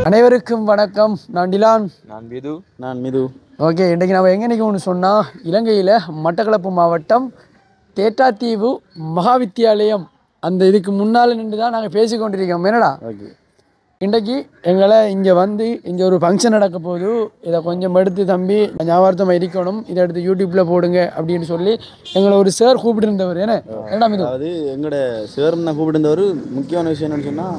அனைவருக்கும் வணக்கம். நான் டிலான். நான் மிது. ஓகே, இன்றைக்கு நம்ம எங்கே நிற்கணும்னு சொன்னால் இலங்கையில் மட்டக்களப்பு மாவட்டம் தேட்டாத்தீவு மகாவித்தியாலயம் அந்த இதுக்கு முன்னால் நின்று தான் நாங்கள் பேசி கொண்டிருக்கோம். என்னடா ஓகே, இன்றைக்கு எங்களை இங்கே வந்து இங்கே ஒரு ஃபங்க்ஷன் நடக்க போது இதை கொஞ்சம் எடுத்து தம்பி ஞாபகமாக இருக்கணும், இதை எடுத்து யூடியூப்பில் போடுங்க அப்படின்னு சொல்லி எங்களை ஒரு சார் கூப்பிட்டு இருந்தவர். என்னடா மிது? அதாவது எங்களோட சார் நான் கூப்பிட்டு இருந்தவர் முக்கியமான விஷயம் என்னன்னு சொன்னால்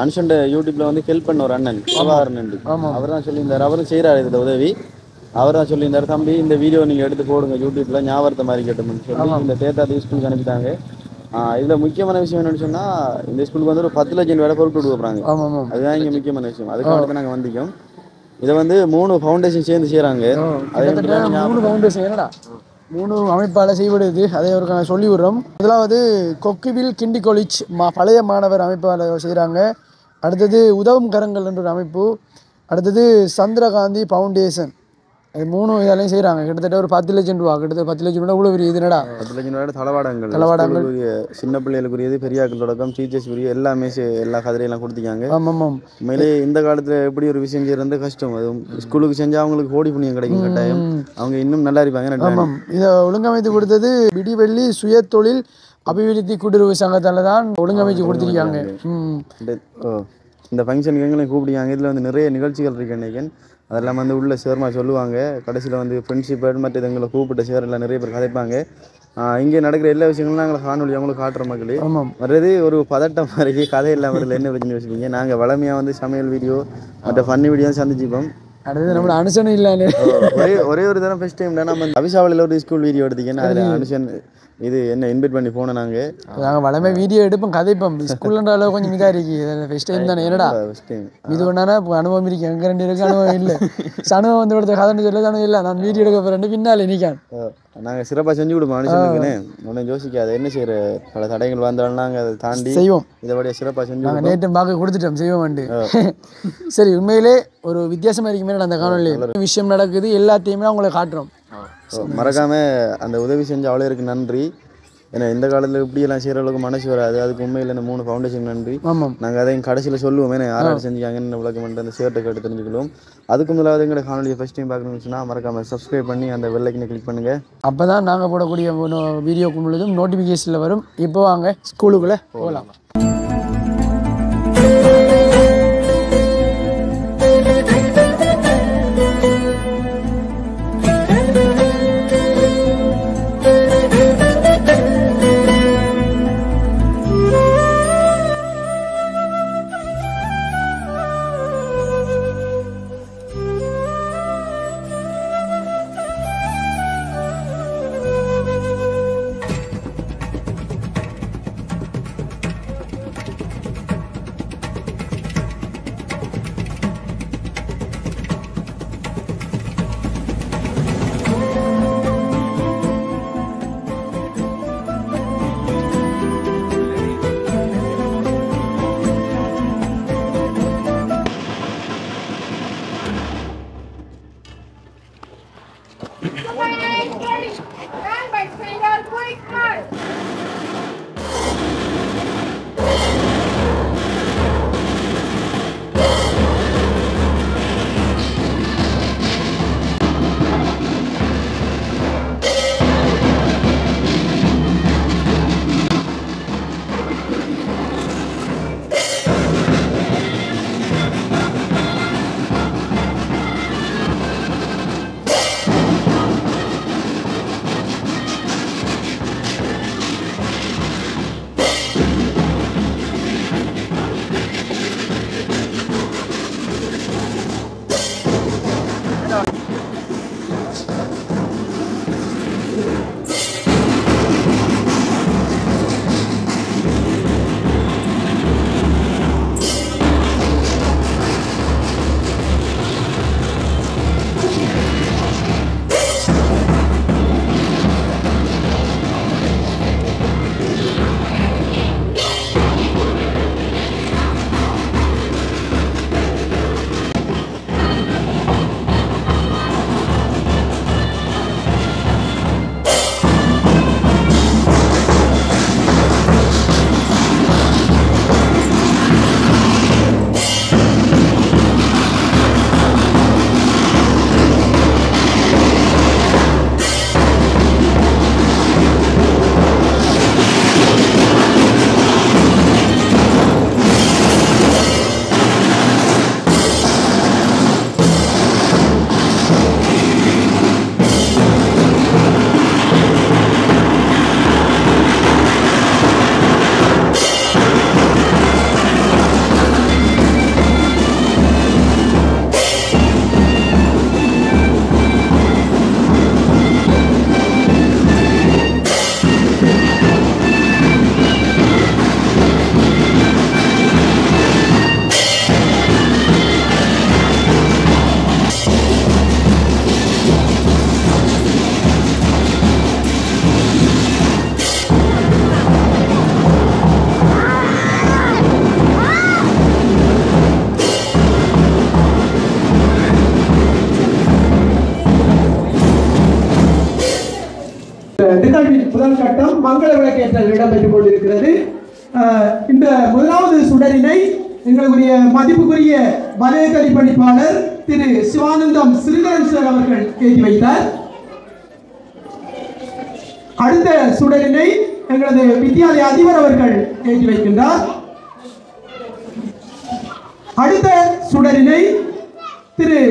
அனுஷன்ட யூடியூப்பில் வந்து ஹெல்ப் பண்ண ஒரு அண்ணன் பிரபாகரன். அவர் தான் சொல்லியிருந்தார், அவரும் செய்கிறார் இதில் உதவி. அவர் தான் சொல்லியிருந்தார், தம்பி இந்த வீடியோ நீங்கள் எடுத்து போடுங்க யூடியூப்பில் ஞாபகத்தை மாதிரி கேட்டோம்னு சொல்லி இந்த தேத்தாத்தி ஸ்கூலுக்கு அனுப்பிட்டாங்க. இதில் முக்கியமான விஷயம் என்னென்னு சொன்னால் இந்த ஸ்கூலுக்கு வந்து ஒரு 10 லட்சம் வேலை பொருட்கள் கொடுக்குறாங்க. அதுதான் இங்கே முக்கியமான விஷயம். அதுக்காக தான் நாங்கள் வந்திக்கோம். இதை வந்து 3 ஃபவுண்டேஷன் சேர்ந்து செய்கிறாங்க. அதே 3 ஃபவுண்டேஷன் என்னடா 3 அமைப்பால் செய்யப்படுது. அதை ஒரு சொல்லி விடுறோம். முதலாவது கொக்குவில் கிண்டி காலேஜ் பழைய மாணவர் அமைப்பால் செய்கிறாங்க. அடுத்தது உதவும் கரங்கள் என்ற ஒரு அமைப்பு. அடுத்தது சந்திரகாந்தி ஃபவுண்டேஷன். அது 3 இதெல்லாம் செய்கிறாங்க. கிட்டத்தட்ட ஒரு 10 லட்சம் ரூபா. கிட்டத்தட்ட 10 லட்சம் ரூபா இவ்வளோ பெரிய இதுனடா 10 லட்சம் ரூபாய் தளவாடங்கள் சின்ன பிள்ளைகளுக்குரியது, பெரியாக்கள் தொடக்கம் டீச்சர்ஸ் உரிய எல்லாமே எல்லா கதிரையெல்லாம் கொடுத்துக்காங்க. ஆமாம். உண்மையிலே இந்த காலத்தில் எப்படி ஒரு விஷயம் செய்யறது கஷ்டம். அது ஸ்கூலுக்கு செஞ்சால் அவங்களுக்கு கோடி புண்ணியம் கிடைக்கும் கட்டாயம். அவங்க இன்னும் நல்லா இருப்பாங்க. ஆமாம், இதை ஒழுங்கமைத்து கொடுத்தது விடிவெள்ளி சுய தொழில் அபிவிருத்தி கூட்டுறவு சங்கத்தால் தான் ஒழுங்கமைச்சு கொடுத்துருக்காங்க. இந்த ஃபங்க்ஷனுக்கு எங்களையும் கூப்பிடுவாங்க. இதில் வந்து நிறைய நிகழ்ச்சிகள் இருக்கு நினைக்கிறேன். அதெல்லாம் வந்து உள்ள சேர்மா சொல்லுவாங்க. கடைசியில் வந்து ஃப்ரெண்ட்ஷிப் மற்ற எங்களை கூப்பிட்ட சேர் எல்லாம் நிறைய பேர் கதைப்பாங்க. இங்கே நடக்கிற எல்லா விஷயங்களும் நாங்கள் காணொலி அவங்களுக்கு காட்டுற மக்களே. வர்றது ஒரு பதட்டம் மாதிரி கதை எல்லாம் வரல. என்ன பிரச்சனை வச்சுருக்கீங்க? நாங்கள் வளமையாக வந்து சமையல் வீடியோ மற்ற ஃபன்னி வீடியோ சந்திச்சுப்போம். அடுத்தது நம்மளோட அனுஷனும் இல்லை. ஒரே ஒரு தரம் ஃபர்ஸ்ட் டைம் தான் நம்ம அபிஷாவில் ஒரு ஸ்கூல் வீடியோ எடுத்தீங்கன்னா அதில் அனுஷன் இது என்ன இன்வைட் பண்ணி போனோம். நாங்கள் வளமே வீடியோ எடுப்போம், கதைப்போம். ஸ்கூல்ன்ற அளவு கொஞ்சம் இதாக இருக்கு. ஃபர்ஸ்ட் டைம் தானே. என்னடா இது ஒன்றானா அனுபவம் இருக்கு. எங்கள் 2 பேருக்கு அனுபவம் இல்லை. அனுபவம் வந்து கொடுத்த கதைன்னு சொல்ல அனுபவம் இல்லை. நான் வீடியோ எடுக்க போகிறேன் பின்னால் நிற்கான். நாங்கள் சிறப்பாக செஞ்சு கொடுப்போம். அனுஷனுக்குன்னு ஒன்றும் யோசிக்காது. என்ன செய்கிற பல தடைகள் வந்தாலும் நாங்கள் அதை தாண்டி செய்வோம். இதை சிறப்பாக செஞ்சு நாங்கள் நேற்று பார்க்க கொடுத்துட்டோம் செய்வோம். சரி, உண்மையிலே ஒரு வித்தியாசமாக இருக்குமே அந்த காணொலி விஷயம் நடக்குது. எல்லாத்தையுமே அவங்களை காட்டுறோம். மறக்காம அந்த உதவி செஞ்ச அவ்வளோருக்கு நன்றி. ஏன்னா இந்த காலத்தில் இப்படியெல்லாம் செய்கிற அளவுக்கு மனசு வராது. அதுக்கு உண்மையில் இந்த 3 ஃபவுண்டேஷன் நன்றி. நாங்கள் அதையும் கடைசியில் சொல்லுவோம். ஏன்னா யாராவது செஞ்சுக்காங்கன்னு விளக்கம் பண்ணிட்டு அந்த ஷர்ட்டை கேட்டு தெரிஞ்சுக்கலாம். அதுக்கு முதலாவது எங்களோட காணொலியை ஃபஸ்ட் டைம் பார்க்கணும்னு சொன்னால் மறக்காமல் சப்ஸ்கிரைப் பண்ணி அந்த பெல் ஐக்கனை கிளிக் பண்ணுங்கள். அப்போ தான் நாங்கள் போடக்கூடிய வீடியோக்கு முழுதும் நோட்டிஃபிகேஷனில் வரும். இப்போ வாங்க ஸ்கூலுக்குள்ளே போகலாம். மங்கள விளக்கேற்றல் இடம்பெற்றுக் கொண்டிருக்கிறது. இந்த முதலாவது சுடரினை எங்களுடைய மதிப்புக்குரிய வலய கல்விப்பணிப்பாளர் திரு சிவானந்தம் ஸ்ரீதரன் சார் அவர்கள் ஏற்றி வைத்தார். அடுத்த சுடரினை எங்களது வித்தியாலய அதிபர் அவர்கள் ஏற்றி வைக்கின்றார். அடுத்த சுடரினை திரு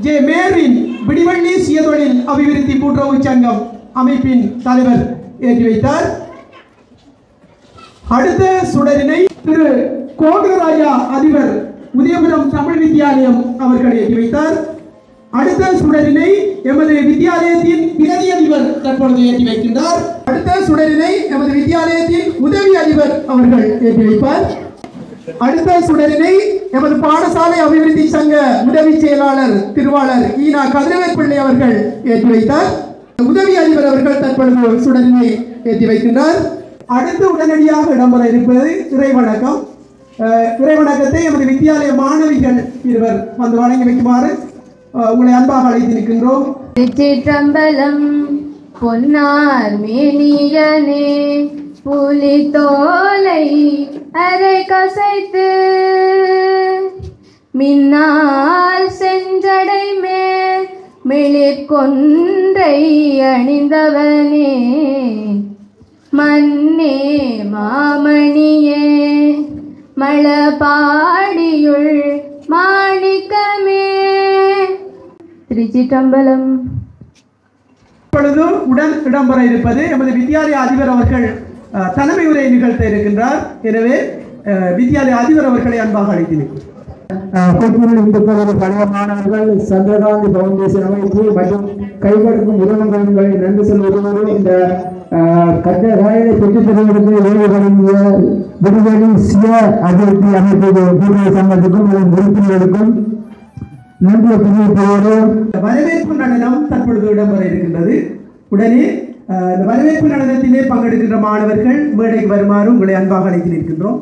ஜே மேரின் விடிவள்ளி சுயதொழில் அபிவிருத்தி கூட்டுறவு சங்கம் அமைப்பின் தலைவர் ஏற்றி வைத்தார். அடுத்த சுடரினை திரு கோகராஜா அதிபர் உதயபுரம் தமிழ் வித்தியாலயம் அவர்கள் ஏற்றி வைத்தார். அடுத்த சுடரினை எமது வித்தியாலயத்தின் பிரதி அதிபர் தற்பொழுது ஏற்றி வைக்கின்றார். அடுத்த சுடரினை எமது வித்தியாலயத்தின் உதவி அதிபர் அவர்கள் ஏற்றி வைப்பார். அடுத்த சுடரினை எமது பாடசாலை அபிவிருத்தி சங்க உதவி செயலாளர் திருவாளர் ஈனா கதிரவேல் பிள்ளை அவர்கள் ஏற்றி வைத்தார். உதவி அதிபர் அவர்கள் தற்பொழுது சுடரினை ஏற்றி வைக்கின்றார். அடுத்து உடனடியாக இடம்பெற இருப்பது இறைவணக்கம். இறைவணக்கத்தை எமது வித்தியாலய மாணவிகள் இருவர் வந்து வழங்கி வைக்குமாறு உங்களை அன்பாக அழைத்திருக்கின்றோம். திருச்சிற்றம்பலம் பொன்னார் மேனியனே புலி தோலை அரை கசைத்து மின்னால் செஞ்சடை மேல் மிளிர்கொன்றை அணிந்தவனே மன்னே மாமணியே மலபாடியுள் மாணிக்கமே. திருச்சிற்றம்பலம். இப்பொழுது உடன் இடம்பெற இருப்பது எமது வித்தியாலய அதிபர் அவர்கள் தலைமை உரை நிகழ்த்த இருக்கின்றார். எனவே வித்தியாலய அதிபர் அவர்களை அன்பாக அழைத்திருக்கிறேன். பழைய மாணவர்கள் சந்திரகாந்தி பவுண்டேஷன் அமைப்பு மற்றும் கைகொடுக்கும் உதவங்களை நன்றி சொல்வதோடு இந்த கட்டளையை பெற்றுத் தருவதற்கு வேலை வழங்கிய விடுதலை சுய அபிவிருத்தி அமைப்பு கூட்டுறவு சங்கத்துக்கும் அதன் உறுப்பினர்களுக்கும் நன்றியை தெரிவிப்பதோடு வரவேற்பு நடனம் தற்பொழுது இடம்பெற இருக்கின்றது. உடனே இந்த வரவேற்பு நடனத்திலே பங்கெடுக்கின்ற மாணவர்கள் மேடைக்கு வருமாறு உங்களை அன்பாக அழைத்து நிற்கின்றோம்.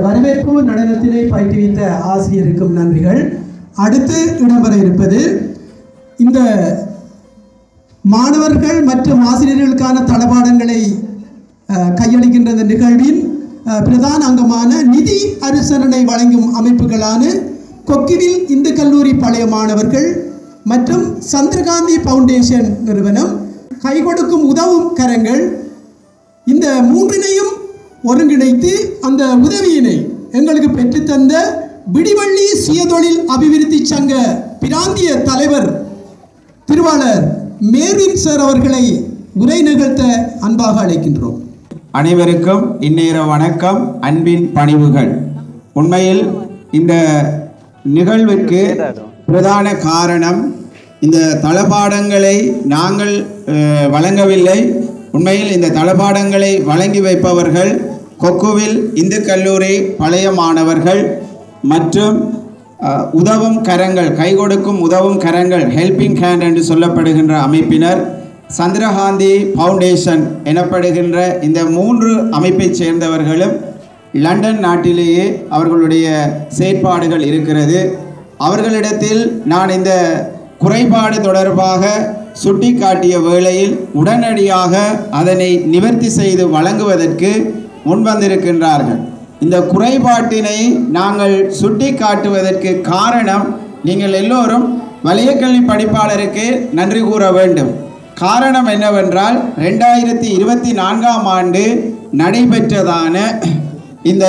வரவேற்பு நடனத்தினை பயிற்றுவித்த ஆசிரியருக்கும் நன்றிகள். அடுத்து இடம்பெற இருப்பது இந்த மாணவர்கள் மற்றும் ஆசிரியர்களுக்கான தளபாடங்களை கையளிக்கின்ற இந்த நிகழ்வின் பிரதான அங்கமான நிதி அனுசரணை வழங்கும் அமைப்புகளான கொக்கிவில் இந்து கல்லூரி பழைய மாணவர்கள் மற்றும் சந்திரகாந்தி பவுண்டேஷன் நிறுவனம், கைகொடுக்கும் உதவும் கரங்கள், இந்த மூன்றினையும் ஒருங்கிணைத்து அந்த உதவியினை எங்களுக்கு பெற்றுத்தந்த விடிவள்ளி சுயதொழில் அபிவிருத்தி சங்க பிராந்திய தலைவர் திருவாளர் மேர்வின் சார் அவர்களை உரை நிகழ்த்த அன்பாக அழைக்கின்றோம். அனைவருக்கும் இந்நேர வணக்கம், அன்பின் பணிவுகள். உண்மையில் இந்த நிகழ்வுக்கு பிரதான காரணம் இந்த தளபாடங்களை நாங்கள் வழங்கவில்லை. உண்மையில் இந்த தளபாடங்களை வழங்கி வைப்பவர்கள் கொக்குவில் இந்து கல்லூரி பழைய மாணவர்கள் மற்றும் உதவும் கரங்கள், கை கொடுக்கும் உதவும் கரங்கள், ஹெல்பிங் ஹேண்ட் என்று சொல்லப்படுகின்ற அமைப்பினர், சந்திரகாந்தி ஃபவுண்டேஷன் எனப்படுகின்ற இந்த 3 அமைப்பைச் சேர்ந்தவர்களும் லண்டன் நாட்டிலேயே அவர்களுடைய செயற்பாடுகள் இருக்கிறது. அவர்களிடத்தில் நான் இந்த குறைபாடு தொடர்பாக சுட்டி காட்டிய வேளையில் உடனடியாக அதனை நிவர்த்தி செய்து வழங்குவதற்கு முன்வந்திருக்கின்றார்கள். இந்த குறைபாட்டினை நாங்கள் சுட்டி காட்டுவதற்கு காரணம், நீங்கள் எல்லோரும் வலயக்கல்வி படிப்பாளருக்கு நன்றி கூற வேண்டும். காரணம் என்னவென்றால் 2024ஆம் ஆண்டு நடைபெற்றதான இந்த,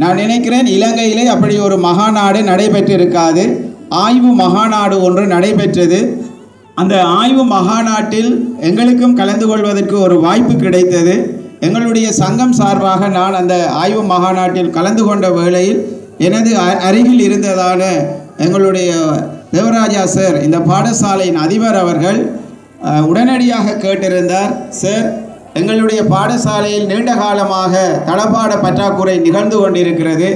நான் நினைக்கிறேன் இலங்கையிலே அப்படி ஒரு மகாநாடு நடைபெற்றிருக்காது. ஆய்வு மகாநாடு ஒன்று நடைபெற்றது. அந்த ஆய்வு மகாநாட்டில் எங்களுக்கும் கலந்து கொள்வதற்கு ஒரு வாய்ப்பு கிடைத்தது. எங்களுடைய சங்கம் சார்பாக நான் அந்த ஆய்வு மகாநாட்டில் கலந்து கொண்ட வேளையில் எனது அருகில் இருந்ததான எங்களுடைய தேவராஜா சார், இந்த பாடசாலையின் அதிபர் அவர்கள் உடனடியாக கேட்டிருந்தார், சார் எங்களுடைய பாடசாலையில் நீண்ட காலமாக தளபாட பற்றாக்குறை நிகழ்ந்து கொண்டிருக்கிறது,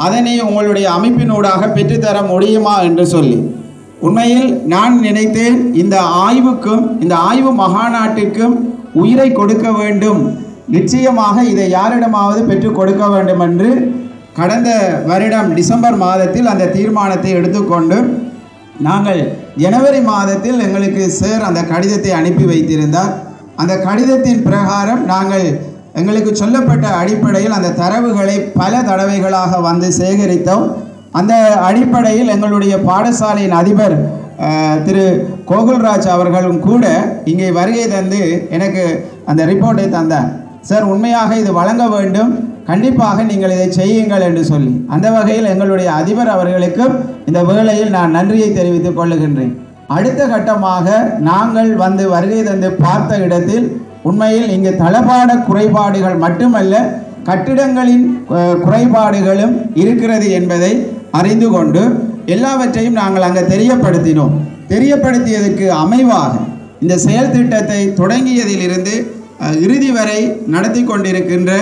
அதனை உங்களுடைய அமைப்பினூடாக பெற்றுத்தர முடியுமா என்று சொல்லி. உண்மையில் நான் நினைத்தேன், இந்த ஆய்வுக்கும் இந்த ஆய்வு மகாநாட்டிற்கும் உயிரை கொடுக்க வேண்டும், நிச்சயமாக இதை யாரிடமாவது பெற்றுக் கொடுக்க வேண்டும் என்று கடந்த வருடம் டிசம்பர் மாதத்தில் அந்த தீர்மானத்தை எடுத்துக்கொண்டு நாங்கள் ஜனவரி மாதத்தில் எங்களுக்கு சார் அந்த கடிதத்தை அனுப்பி வைத்திருந்தார். அந்த கடிதத்தின் பிரகாரம் நாங்கள் எங்களுக்கு சொல்லப்பட்ட அடிப்படையில் அந்த தரவுகளை பல தடவைகளாக வந்து சேகரித்தோம். அந்த அடிப்படையில் எங்களுடைய பாடசாலையின் அதிபர் திரு கோகுல்ராஜ் அவர்களும் கூட இங்கே வருகை தந்து எனக்கு அந்த ரிப்போர்ட்டை தந்தார். சார் உண்மையாக இது வழங்க வேண்டும், கண்டிப்பாக நீங்கள் இதை செய்யுங்கள் என்று சொல்லி. அந்த வகையில் எங்களுடைய அதிபர் அவர்களுக்கும் இந்த வேளையில் நான் நன்றியை தெரிவித்துக் கொள்ளுகின்றேன். அடுத்த கட்டமாக நாங்கள் வந்து வருகை தந்து பார்த்த இடத்தில் உண்மையில் இங்கு தளபாட குறைபாடுகள் மட்டுமல்ல, கட்டிடங்களின் குறைபாடுகளும் இருக்கிறது என்பதை அறிந்து கொண்டு எல்லாவற்றையும் நாங்கள் அங்கே தெரியப்படுத்தினோம். தெரியப்படுத்தியதற்கு அமைவாக இந்த செயல் திட்டத்தை தொடங்கியதிலிருந்து இறுதி வரை நடத்தி கொண்டிருக்கின்ற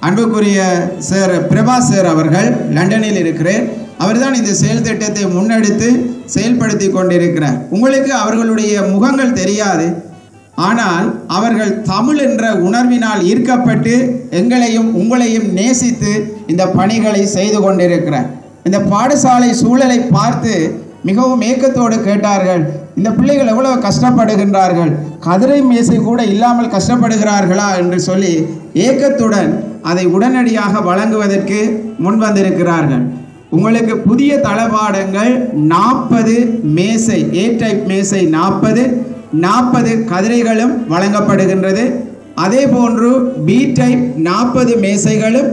அன்புக்குரிய சார் பிரபா சார் அவர்கள் லண்டனில் இருக்கிறார். அவர்தான் இந்த செயல் திட்டத்தை முன்னெடுத்து செயல்படுத்தி கொண்டிருக்கிறார். உங்களுக்கு அவர்களுடைய முகங்கள் தெரியாது, ஆனால் அவர்கள் தமிழ் என்ற உணர்வினால் ஈர்க்கப்பட்டு எங்களையும் உங்களையும் நேசித்து இந்த பணிகளை செய்து கொண்டிருக்கிறார். இந்த பாடசாலை சூழலை பார்த்து மிகவும் ஏக்கத்தோடு கேட்டார்கள், இந்த பிள்ளைகள் எவ்வளவு கஷ்டப்படுகின்றார்கள், கதிரை மேசை கூட இல்லாமல் கஷ்டப்படுகிறார்களா என்று சொல்லி ஏக்கத்துடன் அதை உடனடியாக வழங்குவதற்கு முன்வந்திருக்கிறார்கள். உங்களுக்கு புதிய தளபாடங்கள் 40 மேசை, ஏ டைப் மேசை 40 கதிரைகளும் வழங்கப்படுகின்றது. அதே போன்று பி டைப் 40 மேசைகளும்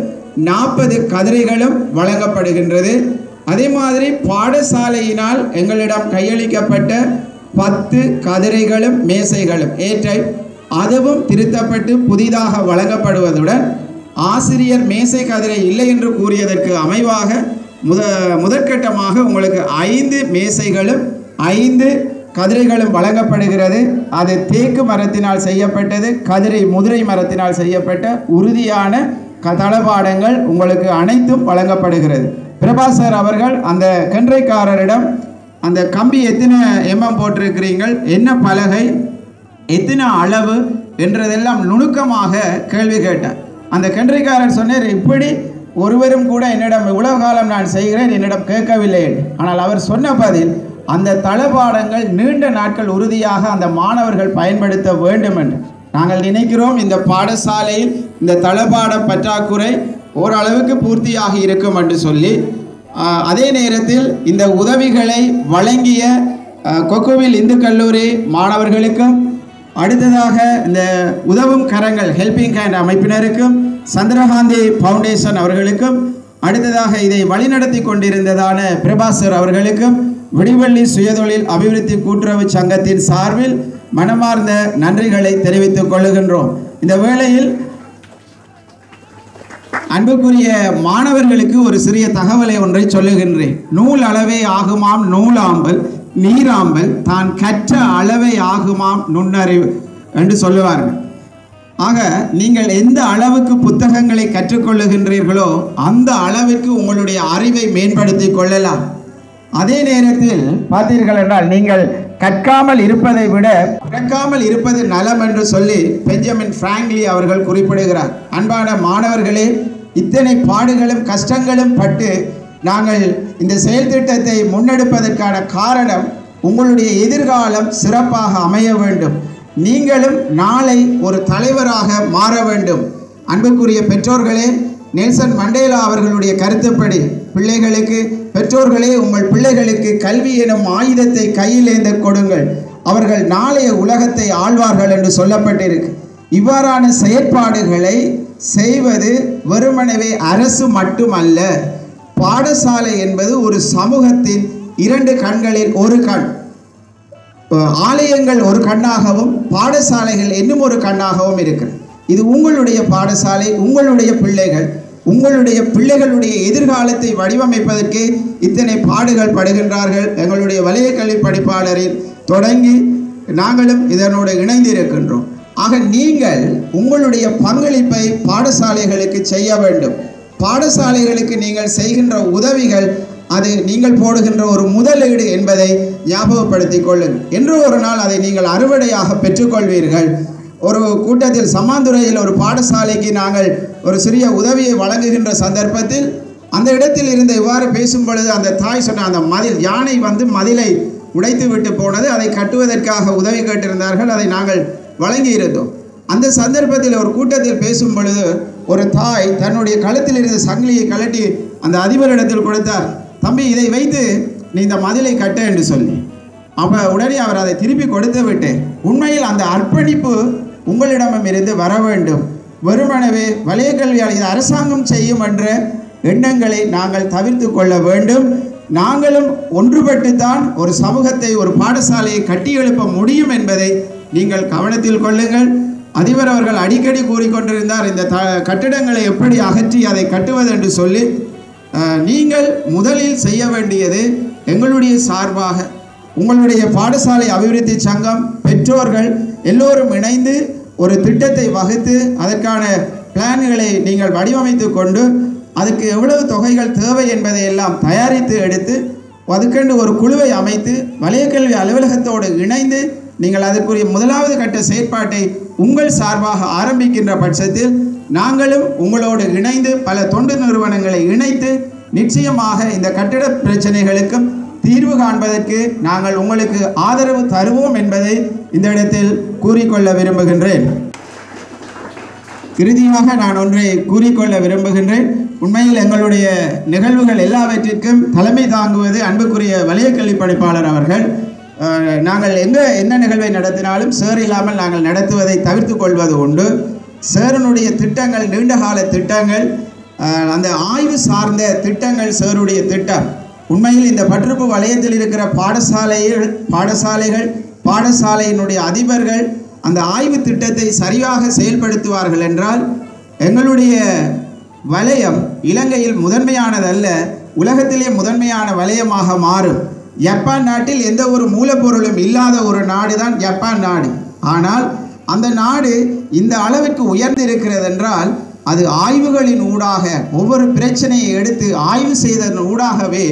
40 கதிரைகளும் வழங்கப்படுகின்றது. அதே மாதிரி பாடசாலையினால் எங்களிடம் கையளிக்கப்பட்ட 10 கதிரைகளும் மேசைகளும் ஏ டைப் அதுவும் திருத்தப்பட்டு புதிதாக வழங்கப்படுவதுடன் ஆசிரியர் மேசை கதிரை இல்லை என்று கூறியதற்கு அமைவாக முதற்கட்டமாக உங்களுக்கு 5 மேசைகளும் 5 கதிரைகளும் வழங்கப்படுகிறது. அது தேக்கு மரத்தினால் செய்யப்பட்டது, கதிரை முதிரை மரத்தினால் செய்யப்பட்ட உறுதியான தளபாடங்கள் உங்களுக்கு அனைத்தும் வழங்கப்படுகிறது. பிரபா சார் அவர்கள் அந்த கன்றைக்காரரிடம் அந்த கம்பி எத்தனை எம்எம் போட்டிருக்கிறீர்கள், என்ன பலகை, எத்தனை அளவு என்றதெல்லாம் நுணுக்கமாக கேள்வி கேட்டார். அந்த கன்றைக்காரர் சொன்னார், இப்படி ஒருவரும் கூட என்னிடம் இவ்வளவு காலம் நான் செய்கிறேன் என்னிடம் கேட்கவில்லை. ஆனால் அவர் சொன்ன பதில், அந்த தளபாடங்கள் நீண்ட நாட்கள் உறுதியாக அந்த மாணவர்கள் பயன்படுத்த வேண்டும் என்று நாங்கள் நினைக்கிறோம். இந்த பாடசாலையில் இந்த தளபாட பற்றாக்குறை ஓரளவுக்கு பூர்த்தியாகி இருக்கும் என்று சொல்லி, அதே நேரத்தில் இந்த உதவிகளை வழங்கிய கொக்குவில் இந்து கல்லூரி மாணவர்களுக்கும், அடுத்ததாக இந்த உதவும் கரங்கள் ஹெல்பிங் ஹேண்ட் அமைப்பினருக்கும், சந்திரகாந்தி ஃபவுண்டேஷன் அவர்களுக்கும், அடுத்ததாக இதை வழிநடத்தி கொண்டிருந்ததான பிரபாசர் அவர்களுக்கும், விடிவள்ளி சுயதொழில் அபிவிருத்தி கூட்டுறவு சங்கத்தின் சார்பில் மனமார்ந்த நன்றிகளை தெரிவித்துக் கொள்ளுகின்றோம். இந்த வேளையில் அன்புக்குரிய மாணவர்களுக்கு ஒரு சிறிய தகவலை ஒன்றை சொல்லுகின்றேன். நூல் அளவே ஆகுமாம் நூலாம்பல் நீராம்பல் தான் கற்ற அளவை ஆகுமாம் நுண்ணறிவு என்று சொல்லுவார்கள். ஆக நீங்கள் எந்த அளவுக்கு புத்தகங்களை கற்றுக்கொள்ளுகின்றீர்களோ அந்த அளவிற்கு உங்களுடைய அறிவை மேம்படுத்தி கொள்ளலாம். அதே நேரத்தில் பார்த்தீர்கள் என்றால் நீங்கள் கற்காமல் இருப்பதை விட கற்காமல் இருப்பது நலம் என்று சொல்லி பெஞ்சமின் பிராங்க்லி அவர்கள் குறிப்பிடுகிறார். அன்பான மாணவர்களே, இத்தனை பாடுகளும் கஷ்டங்களும் பட்டு நாங்கள் இந்த செயல் திட்டத்தை முன்னெடுப்பதற்கான காரணம் உங்களுடைய எதிர்காலம் சிறப்பாக அமைய வேண்டும். நீங்களும் நாளை ஒரு தலைவராக மாற வேண்டும். அன்புக்குரிய பெற்றோர்களே, நெல்சன் மண்டேலா அவர்களுடைய கருத்துப்படி பிள்ளைகளுக்கு பெற்றோர்களே உங்கள் பிள்ளைகளுக்கு கல்வி எனும் ஆயுதத்தை கையில் ஏந்த கொடுங்கள், அவர்கள் நாளைய உலகத்தை ஆழ்வார்கள் என்று சொல்லப்பட்டிருக்கு. இவ்வாறான செயற்பாடுகளை செய்வது வெறுமனவே அரசு மட்டுமல்ல. பாடசாலை என்பது ஒரு சமூகத்தின் இரண்டு கண்களில் ஒரு கண். ஆலயங்கள் ஒரு கண்ணாகவும் பாடசாலைகள் இன்னும் ஒரு கண்ணாகவும் இருக்கிறது. இது உங்களுடைய பாடசாலை, உங்களுடைய பிள்ளைகள், உங்களுடைய பிள்ளைகளுடைய எதிர்காலத்தை வடிவமைப்பதற்கு இத்தனை பாடுகள் படுகின்றார்கள். எங்களுடைய வலய கல்வி படிப்பாளரில் தொடங்கி நாங்களும் இதனோடு இணைந்திருக்கின்றோம். ஆக நீங்கள் உங்களுடைய பங்களிப்பை பாடசாலைகளுக்கு செய்ய வேண்டும். பாடசாலைகளுக்கு நீங்கள் செய்கின்ற உதவிகள் அது நீங்கள் போடுகின்ற ஒரு முதலீடு என்பதை ஞாபகப்படுத்திக் கொள்ளுங்கள். என்று ஒரு நாள் அதை நீங்கள் அறுவடையாக பெற்றுக்கொள்வீர்கள். ஒரு கூட்டத்தில் சம்மாந்துறையில் ஒரு பாடசாலைக்கு நாங்கள் ஒரு சிறிய உதவியை வழங்குகின்ற சந்தர்ப்பத்தில் அந்த இடத்தில் இருந்து இவ்வாறு பேசும் பொழுது அந்த தாய் சொன்ன அந்த மதில் யானை வந்து மதிலை உடைத்து விட்டு போனது, அதை கட்டுவதற்காக உதவி கேட்டிருந்தார்கள், அதை நாங்கள் வழங்கி இருந்தோம். அந்த சந்தர்ப்பத்தில் ஒரு கூட்டத்தில் பேசும் பொழுது ஒரு தாய் தன்னுடைய கழுத்தில் இருந்த சங்கிலியை கழட்டி அந்த அதிபரிடத்தில் கொடுத்தார். தம்பி, இதை வைத்து நீ இந்த மதிலை கட்ட என்று சொல்லி. அப்போ உடனே அவர் அதை திருப்பி கொடுத்து விட்டு, உண்மையில் அந்த அர்ப்பணிப்பு உங்களிடமும் இருந்து வர வேண்டும். வெறுமனவே வலய கல்வியால் இது அரசாங்கம் செய்யும் என்ற எண்ணங்களை நாங்கள் தவிர்த்து கொள்ள வேண்டும். நாங்களும் ஒன்றுபட்டுத்தான் ஒரு சமூகத்தை, ஒரு பாடசாலையை கட்டி எழுப்ப முடியும் என்பதை நீங்கள் கவனத்தில் கொள்ளுங்கள். அதிபர் அவர்கள் அடிக்கடி கூறிக்கொண்டிருந்தார், இந்த கட்டிடங்களை எப்படி அகற்றி அதை கட்டுவது என்று சொல்லி. நீங்கள் முதலில் செய்ய வேண்டியது எங்களுடைய சார்பாக உங்களுடைய பாடசாலை அபிவிருத்தி சங்கம், பெற்றோர்கள் எல்லோரும் இணைந்து ஒரு திட்டத்தை வகுத்து அதற்கான பிளான்களை நீங்கள் வடிவமைத்து கொண்டு அதுக்கு எவ்வளவு தொகைகள் தேவை என்பதை எல்லாம் தயாரித்து எடுத்து அதுக்கென்று ஒரு குழுவை அமைத்து வலயக்கல்வி அலுவலகத்தோடு இணைந்து நீங்கள் அதற்குரிய முதலாவது கட்ட செயற்பாட்டை உங்கள் சார்பாக ஆரம்பிக்கின்ற பட்சத்தில் நாங்களும் உங்களோடு இணைந்து பல தொண்டு நிறுவனங்களை இணைத்து நிச்சயமாக இந்த கட்டிட பிரச்சனைகளுக்கும் தீர்வு காண்பதற்கு நாங்கள் உங்களுக்கு ஆதரவு தருவோம் என்பதை இந்த இடத்தில் கூறிக்கொள்ள விரும்புகின்றேன். இறுதியாக நான் ஒன்றை கூறிக்கொள்ள விரும்புகின்றேன். உண்மையில் எங்களுடைய நிகழ்வுகள் எல்லாவற்றிற்கும் தலைமை தாங்குவது அன்புக்குரிய வலய கல்வி பணிப்பாளர் அவர்கள். நாங்கள் என்ன நிகழ்வை நடத்தினாலும் சேர் இல்லாமல் நாங்கள் நடத்துவதை தவிர்த்து கொள்வது உண்டு. சேரனுடைய திட்டங்கள் நீண்டகால திட்டங்கள், அந்த ஆய்வு சார்ந்த திட்டங்கள் சேருடைய திட்டம். உண்மையில் இந்த பற்றுப்பு வலயத்தில் இருக்கிற பாடசாலைகள் பாடசாலையினுடைய அதிபர்கள் அந்த ஆய்வு திட்டத்தை சரியாக செயல்படுத்துவார்கள் என்றால் எங்களுடைய வலயம் இலங்கையில் முதன்மையானதல்ல, உலகத்திலே முதன்மையான வலயமாக மாறும். ஜப்பான் நாட்டில் எந்த ஒரு மூலப்பொருளும் இல்லாத ஒரு நாடு தான் ஜப்பான் நாடு. ஆனால் அந்த நாடு இந்த அளவிற்கு உயர்ந்திருக்கிறது என்றால் அது ஆய்வுகளின் ஊடாக ஒவ்வொரு பிரச்சனையை எடுத்து ஆய்வு செய்ததன் ஊடாகவே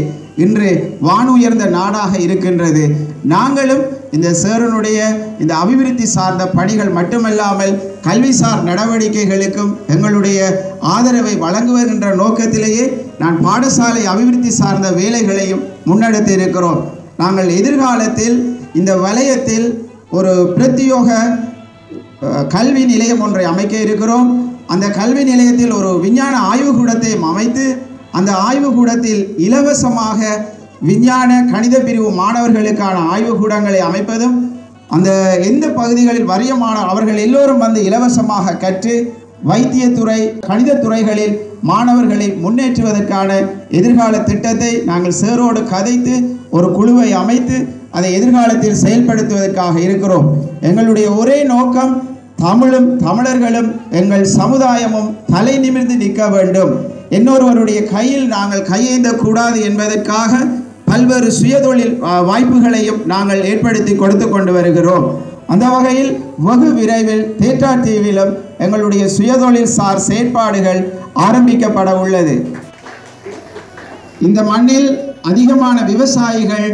இன்று வானுயர்ந்த நாடாக இருக்கின்றது. நாங்களும் இந்த சேரனுடைய இந்த அபிவிருத்தி சார்ந்த பணிகள் மட்டுமல்லாமல் கல்விசார் நடவடிக்கைகளுக்கும் எங்களுடைய ஆதரவை வழங்குகின்ற நோக்கத்திலேயே நான் பாடசாலை அபிவிருத்தி சார்ந்த வேலைகளையும் முன்னெடுத்து இருக்கிறோம். நாங்கள் எதிர்காலத்தில் இந்த வலயத்தில் ஒரு பிரத்யோக கல்வி நிலையம் ஒன்றை அமைக்க இருக்கிறோம். அந்த கல்வி நிலையத்தில் ஒரு விஞ்ஞான ஆய்வுக்கூடத்தை அமைத்து அந்த ஆய்வுக்கூடத்தில் இலவசமாக விஞ்ஞான கணித பிரிவு மாணவர்களுக்கான ஆய்வுக்கூடங்களை அமைப்பதும், அந்த எந்த பகுதிகளில் வறியமான அவர்கள் எல்லோரும் வந்து இலவசமாக கற்று வைத்தியத்துறை கணிதத்துறைகளில் மாணவர்களை முன்னேற்றுவதற்கான எதிர்கால திட்டத்தை நாங்கள் சேரோடு கதைத்து ஒரு குழுவை அமைத்து அதை எதிர்காலத்தில் செயல்படுத்துவதற்காக இருக்கிறோம். எங்களுடைய ஒரே நோக்கம் தமிழர்களும் எங்கள் சமுதாயமும் தலை நிமிர்ந்து நிற்க வேண்டும். இன்னொருவருடைய கையில் நாங்கள் கையேந்த கூடாது என்பதற்காக பல்வேறு சுயதொழில் வாய்ப்புகளையும் நாங்கள் ஏற்படுத்தி கொடுத்து கொண்டு வருகிறோம். அந்த வகையில் வெகு விரைவில் தேற்றாத்தீவிலும் எங்களுடைய சுயதொழில் சார் செயற்பாடுகள் ஆரம்பிக்கப்பட உள்ளது. இந்த மண்ணில் அதிகமான விவசாயிகள்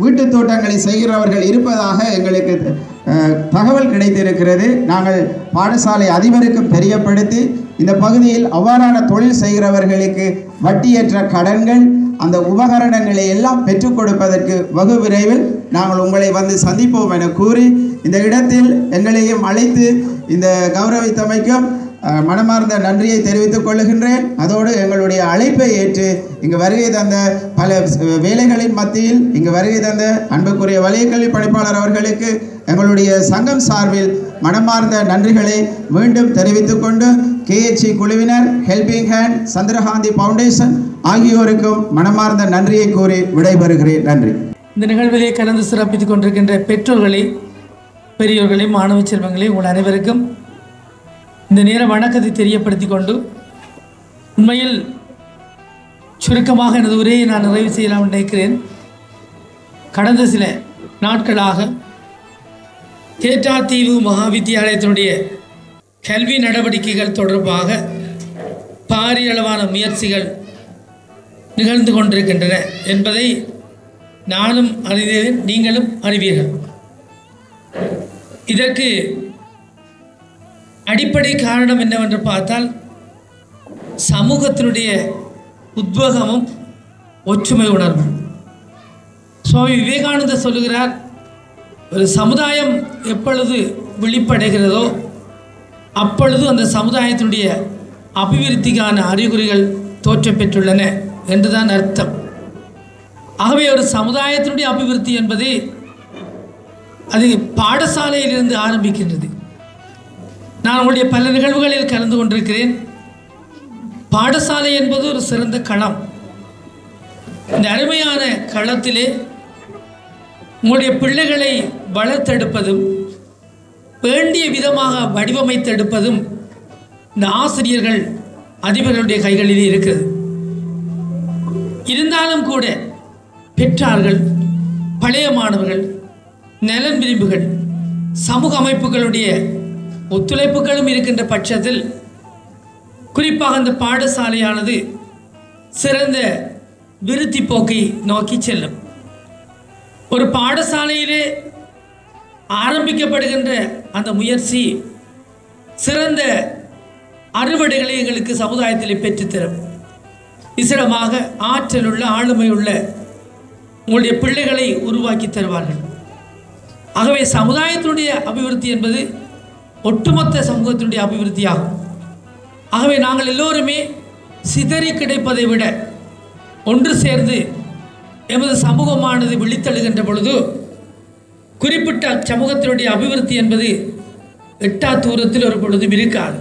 வீட்டு தோட்டங்களை செய்கிறவர்கள் இருப்பதாக எங்களுக்கு தகவல் கிடைத்திருக்கிறது. நாங்கள் பாடசாலை அதிபருக்கும் தெரியப்படுத்தி இந்த பகுதியில் அவ்வாறான தொழில் செய்கிறவர்களுக்கு வட்டியற்ற கடன்கள் அந்த உபகரணங்களை எல்லாம் பெற்றுக் கொடுப்பதற்கு வெகு விரைவில் நாங்கள் உங்களை வந்து சந்திப்போம் என கூறி இந்த இடத்தில் எங்களையும் அழைத்து இந்த கௌரவித்தமைக்கும் மனமார்ந்த நன்றியை தெரிவித்துக் கொள்ளுகின்றேன். அதோடு எங்களுடைய அழைப்பை ஏற்று இங்கு வருகை தந்த பல வேலைகளின் மத்தியில் இங்கு வருகை தந்த அன்புக்குரிய வலயக்கல்வி பணிப்பாளர் அவர்களுக்கு எங்களுடைய சங்கம் சார்பில் மனமார்ந்த நன்றிகளை மீண்டும் தெரிவித்துக் கொண்டு KHC குழுவினர், ஹெல்பிங் ஹேண்ட், சந்திரகாந்தி ஃபவுண்டேஷன் ஆகியோருக்கும் மனமார்ந்த நன்றியை கூறி விடைபெறுகிறேன். நன்றி. இந்த நிகழ்விலே கலந்து சிறப்பித்துக் கொண்டிருக்கின்ற பெற்றோர்களை, பெரியோர்களை, மாணவ செல்வங்களை உங்கள் அனைவருக்கும் இந்த நேர வணக்கத்தை தெரியப்படுத்தி கொண்டு உண்மையில் சுருக்கமாக எனது உரையை நான் நிறைவு செய்யலாம் நினைக்கிறேன். கடந்த சில நாட்களாக தேற்றாத்தீவு மகாவித்தியாலயத்தினுடைய கல்வி நடவடிக்கைகள் தொடர்பாக பாரிய அளவான முயற்சிகள் நிகழ்ந்து கொண்டிருக்கின்றன என்பதை நானும் அறிவேன், நீங்களும் அறிவீர்கள். இதற்கு அடிப்படை காரணம் என்னவென்று பார்த்தால் சமூகத்தினுடைய உத்வேகமும் ஒற்றுமை உணர்வும். சுவாமி விவேகானந்தர் சொல்லுகிறார், ஒரு சமுதாயம் எப்பொழுது விழிப்படைகிறதோ அப்பொழுது அந்த சமுதாயத்தினுடைய அபிவிருத்திக்கான அறிகுறிகள் தோற்றம் பெற்றுள்ளன என்றுதான் அர்த்தம். ஆகவே ஒரு சமுதாயத்தினுடைய அபிவிருத்தி என்பது அது பாடசாலையிலிருந்து ஆரம்பிக்கின்றது. நான் உங்களுடைய பல நிகழ்வுகளில் கலந்து கொண்டிருக்கிறேன். பாடசாலை என்பது ஒரு சிறந்த களம். இந்த அருமையான களத்திலே உங்களுடைய பிள்ளைகளை வளர்த்தெடுப்பதும் வேண்டிய விதமாக வடிவமைத்தெடுப்பதும் இந்த ஆசிரியர்கள், அதிபர்களுடைய கைகளிலே இருக்கிறது. இருந்தாலும் கூட பெற்றார்கள், பழைய மாணவர்கள், நலன் விரும்புகள், சமூக அமைப்புகளுடைய ஒத்துழைப்புகளும் இருக்கின்ற பட்சத்தில் குறிப்பாக அந்த பாடசாலையானது சிறந்த விருத்தி போக்கை நோக்கி செல்லும். ஒரு பாடசாலையிலே ஆரம்பிக்கப்படுகின்ற அந்த முயற்சி சிறந்த அறுவடைகளை எங்களுக்கு சமுதாயத்தில் பெற்றுத்தரும். விசேடமாக ஆற்றலுள்ள, ஆளுமையுள்ள உங்களுடைய பிள்ளைகளை உருவாக்கி தருவார்கள். ஆகவே சமுதாயத்தினுடைய அபிவிருத்தி என்பது ஒட்டுமொத்த சமூகத்தினுடைய அபிவிருத்தியாகும். ஆகவே நாங்கள் எல்லோருமே சிதறி கிடைப்பதை விட ஒன்று சேர்ந்து எமது சமூகமானது விழித்தெழுகின்ற பொழுது குறிப்பிட்ட சமூகத்தினுடைய அபிவிருத்தி என்பது எட்டா தூரத்தில் ஒரு பொழுதும் இருக்காது.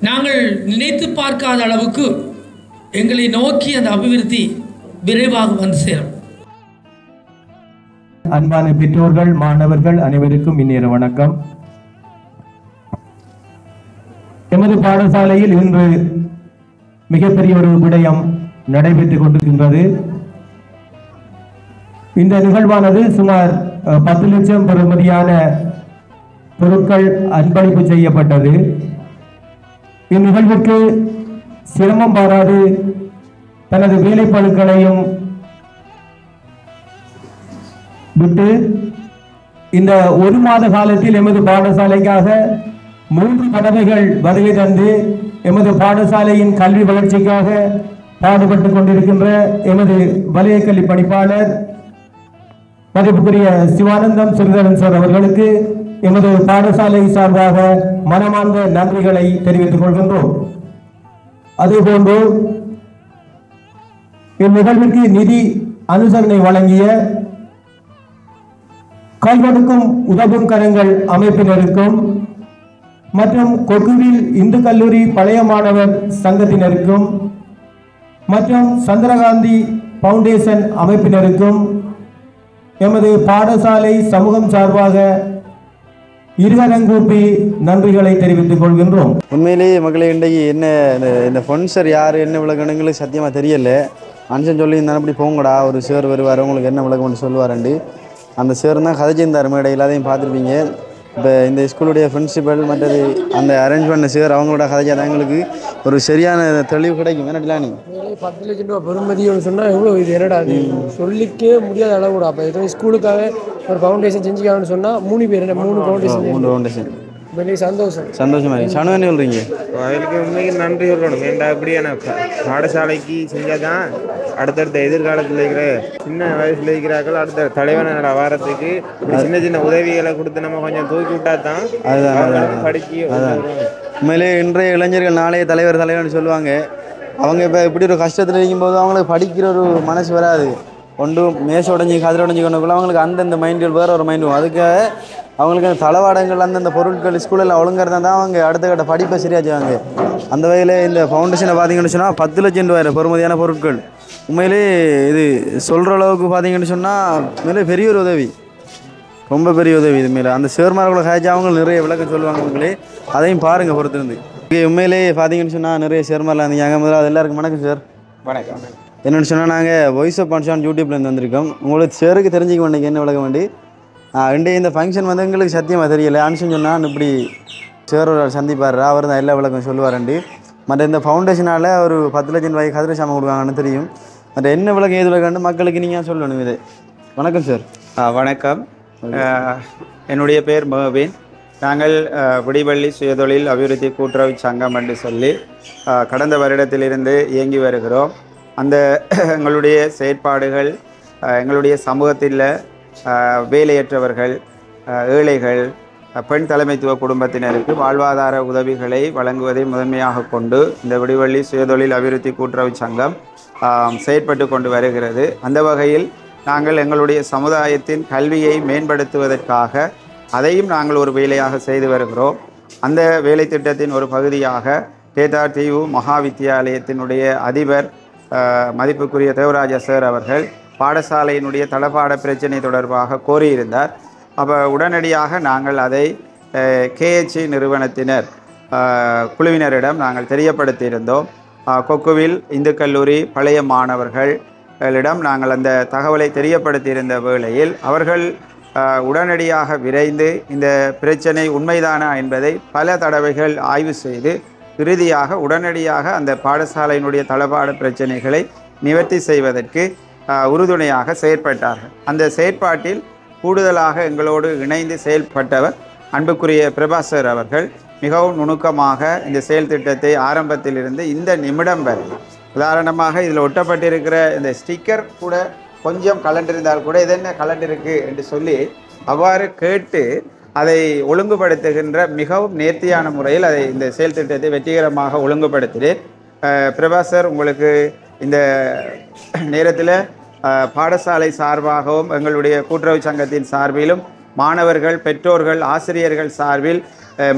நாங்கள் நினைத்து பார்க்காத அளவுக்கு எங்களை நோக்கி அந்த அபிவிருத்தி விரைவாக வந்து சேரும். அன்பான பெற்றோர்கள், மாணவர்கள் அனைவருக்கும் இந்நேர வணக்கம். எமது பாடசாலையில் இன்று மிகப்பெரிய ஒரு விடயம் நடைபெற்றுக் கொண்டிருக்கின்றது. இந்த நிகழ்வானது சுமார் 10 லட்சம் பெறுமதியான பொருட்கள் அன்பளிப்பு செய்யப்பட்டது. இந்நிகழ்வுக்கு சிரமம் பாராது தனது வேலைப்பளுக்களையும் விட்டு இந்த ஒரு மாத காலத்தில் எமது பாடசாலைக்காக 3 தடவைகள் வருகை தந்து எமது பாடசாலையின் கல்வி வளர்ச்சிக்காக பாடுபட்டு கொண்டிருக்கின்ற எமது வலயக்கல்வி பணிப்பாளர் மதிப்புக்குரிய சிவானந்தம் சிறிதரன் சார் அவர்களுக்கு எமது பாடசாலை சார்பாக மனமார்ந்த நன்றிகளை தெரிவித்துக் கொள்கின்றோம். அதேபோன்று இந்நிகழ்விற்கு நிதி அனுசரணை வழங்கிய கைகொடுக்கும் உதவும் கரங்கள் அமைப்பினருக்கும் மற்றும் கொக்குவில் இந்து கல்லூரி பழைய மாணவர் சங்கத்தினருக்கும் மற்றும் சந்திரகாந்தி ஃபவுண்டேஷன் அமைப்பினருக்கும் எமது பாடசாலை சமூகம் சார்பாக இருவரும் கூப்பி நன்றிகளை தெரிவித்துக் கொள்கின்றோம். உண்மையிலேயே மக்களே இன்றைக்கு என்ன இந்த ஸ்பான்சர் யார் என்ன விளக்கணுங்களுக்கு சத்தியமாக தெரியல. மனுஷன் சொல்லி இருந்தாலும் அப்படி போங்கடா ஒரு சேர் வருவார் உங்களுக்கு என்ன விளக்கம்னு சொல்லுவாருண்டு அந்த சேர் தான் கதைச்சிருந்தார் மேடையில் அதையும் பார்த்துருப்பீங்க. இப்போ இந்த ஸ்கூலுடைய பிரின்சிபல் மற்றது அந்த அரேஞ்ச் பண்ண சேர் அவங்களோட கதைச்சா எங்களுக்கு ஒரு சரியான தெளிவு கிடைக்கும். என்னடா நீ 10 லட்சம் ரூபா பெருமதியோடு சொன்னால் எவ்வளோ இது என்னடா அது சொல்லிக்கே முடியாத அளவு கூட. அப்போ எதுவும் ஸ்கூலுக்காக ஒரு ஃபவுண்டேஷன் செஞ்சுக்காங்கன்னு சொன்னால் 3 பேர் 3 ஃபவுண்டேஷன் வெளியே சந்தோஷமா சனு என்ன சொல்கிறீங்க? அவர்களுக்கு உண்மைக்கு நன்றி சொல்லணும். ஏன்டா இப்படியான பாடசாலைக்கு செஞ்சால் தான் அடுத்தடுத்த எதிர்காலத்தில் இருக்கிற சின்ன வயசில் இருக்கிறார்கள் அடுத்த தலைவனோட வாரத்துக்கு சின்ன சின்ன உதவிகளை கொடுத்து நம்ம கொஞ்சம் தூக்கி விட்டா தான் அதுதான் படிக்க. உண்மையிலே இன்றைய இளைஞர்கள் நாளைய தலைவர்னு சொல்லுவாங்க. அவங்க இப்போ இப்படி ஒரு கஷ்டத்தில் இருக்கும்போது அவங்களுக்கு படிக்கிற ஒரு மனசு வராது. ஒன்று மேசை உடஞ்சி கதிரை உடஞ்சி கொண்டக்குள்ள அவங்களுக்கு அந்தந்த மைண்டில் வேறு ஒரு மைண்டு அதுக்காக அவங்களுக்கு அந்த தளவாடங்கள் அந்தந்த பொருட்கள் ஸ்கூலில் ஒழுங்காக தான் அவங்க அடுத்த கட்ட படிப்பை சரியாக செய்வாங்க. அந்த வகையில் இந்த ஃபவுண்டேஷனை பார்த்தீங்கன்னு சொன்னால் 10 லட்சம் ரூபாய் பெறுமதியான பொருட்கள். உண்மையிலே இது சொல்கிற அளவுக்கு பார்த்தீங்கன்னு சொன்னால் உண்மையிலே பெரிய ஒரு உதவி, ரொம்ப பெரிய உதவி. இது மேலே அந்த சேர்மார்களை காய்ச்சி அவங்க நிறைய விளக்கம் சொல்லுவாங்க. உங்களே அதையும் பாருங்கள் பொறுத்திருந்து. உண்மையிலே பார்த்தீங்கன்னு சொன்னால் நிறைய சேர்மாரில் இருந்தீங்க. முதல்ல அது எல்லாருக்கும் வணக்கம் சார். வணக்கம். என்னென்னு சொன்னால் நாங்கள் வாய்ஸ் ஆஃப் பான்ஷான் யூடியூப்லேருந்து வந்திருக்கோம். உங்களுக்கு சேருக்கு தெரிஞ்சிக்க வேண்டிய என்ன விளக்க வேண்டி இன்றைய இந்த ஃபங்க்ஷன் வந்து எங்களுக்கு சத்தியமாக தெரியலை. அனுஷன் சொன்னால் இப்படி சேர் ஒரு சந்திப்பார் அவர் தான் எல்லா விளக்கம் சொல்லுவாருண்டு. மற்ற இந்த ஃபவுண்டேஷனால் ஒரு 10 லட்சம் ரூபாய்க்கு கதிரை சாமான் கொடுக்காங்கன்னு தெரியும். மற்ற என்ன விளக்கம் ஏது விளக்கண்டு மக்களுக்கு நீங்கள் சொல்லணும். இது வணக்கம் சார். வணக்கம். என்னுடைய பேர் மோபின். நாங்கள் விடிவள்ளி சுயதொழில் அபிவிருத்தி கூட்டுறவு சங்கம் என்று சொல்லி கடந்த வருடத்திலிருந்து இயங்கி வருகிறோம். அந்த எங்களுடைய செயற்பாடுகள் எங்களுடைய சமூகத்தில் வேலையற்றவர்கள், ஏழைகள், பெண் தலைமைத்துவ குடும்பத்தினருக்கு வாழ்வாதார உதவிகளை வழங்குவதை முதன்மையாக கொண்டு இந்த விடிவள்ளி சுயதொழில் அபிவிருத்தி கூட்டுறவு சங்கம் செயற்பட்டு கொண்டு வருகிறது. அந்த வகையில் நாங்கள் எங்களுடைய சமுதாயத்தின் கல்வியை மேம்படுத்துவதற்காக அதையும் நாங்கள் ஒரு வேலையாக செய்து வருகிறோம். அந்த வேலை திட்டத்தின் ஒரு பகுதியாக தேதார் தீவு மகா வித்தியாலயத்தினுடைய அதிபர் மதிப்புக்குரிய தேவராஜா சார் அவர்கள் பாடசாலையினுடைய தளபாட பிரச்சனை தொடர்பாக கோரியிருந்தார். அப்போ உடனடியாக நாங்கள் அதை கேஎச்சி நிறுவனத்தினர் குழுவினரிடம் நாங்கள் தெரியப்படுத்தியிருந்தோம். கொக்குவில் இந்து கல்லூரி பழைய மாணவர்களிடம் நாங்கள் அந்த தகவலை தெரியப்படுத்தியிருந்த வேளையில் அவர்கள் உடனடியாக விரைந்து இந்த பிரச்சனை உண்மைதானா என்பதை பல தடவைகள் ஆய்வு செய்து இறுதியாக உடனடியாக அந்த பாடசாலையினுடைய தளபாட பிரச்சனைகளை நிவர்த்தி செய்வதற்கு உறுதுணையாக செயற்பட்டார்கள். அந்த செயற்பாட்டில் கூடுதலாக எங்களோடு இணைந்து செயல்பட்டவர் அன்புக்குரிய பிரபாசர் அவர்கள் மிகவும் நுணுக்கமாக இந்த செயல் திட்டத்தை ஆரம்பத்திலிருந்து இந்த நிமிடம் வரை, உதாரணமாக இதில் ஒட்டப்பட்டிருக்கிற இந்த ஸ்டிக்கர் கூட கொஞ்சம் கலண்டிருந்தால் கூட இது என்ன கலண்டிருக்கு என்று சொல்லி அவ்வாறு கேட்டு அதை ஒழுங்குபடுத்துகின்ற மிகவும் நேர்த்தியான முறையில் அதை இந்த செயல் திட்டத்தை வெற்றிகரமாக ஒழுங்குபடுத்தினேன். பிரபாசர் உங்களுக்கு இந்த நேரத்தில் பாடசாலை சார்பாகவும் எங்களுடைய கூட்டுறவு சங்கத்தின் சார்பிலும் மாணவர்கள், பெற்றோர்கள், ஆசிரியர்கள் சார்பில்